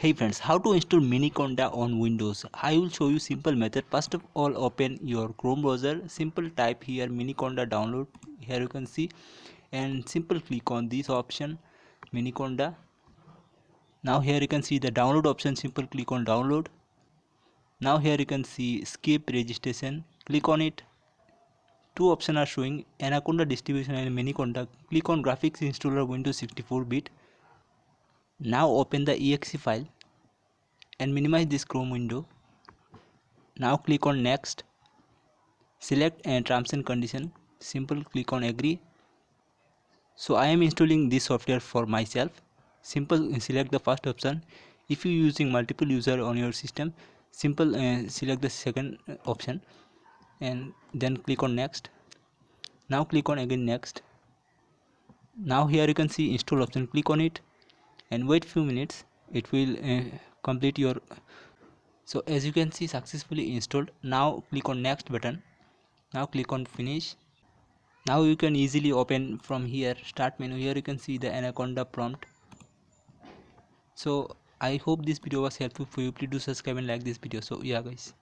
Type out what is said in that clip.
Hey friends, how to install miniconda on Windows? I will show you simple method. First of all, open your Chrome browser. Simple type here miniconda download. Here you can see, and simple click on this option miniconda. Now here you can see the download option. Simple click on download. Now here you can see skip registration. Click on it. Two options are showing Anaconda distribution and miniconda. Click on graphics installer Windows 64-bit. Now open the exe file and minimize this Chrome window. Now click on next. Select terms and condition. Simple click on agree. So I am installing this software for myself. Simple select the first option. If you using multiple user on your system, simple select the second option and then click on next. Now click on again next. Now here you can see install option. Click on it and wait few minutes. It will complete your. So as you can see successfully installed. Now click on next button. Now click on finish. Now you can easily open from here start menu. Here you can see the Anaconda prompt. So I hope this video was helpful for you. Please do subscribe and like this video. So yeah guys.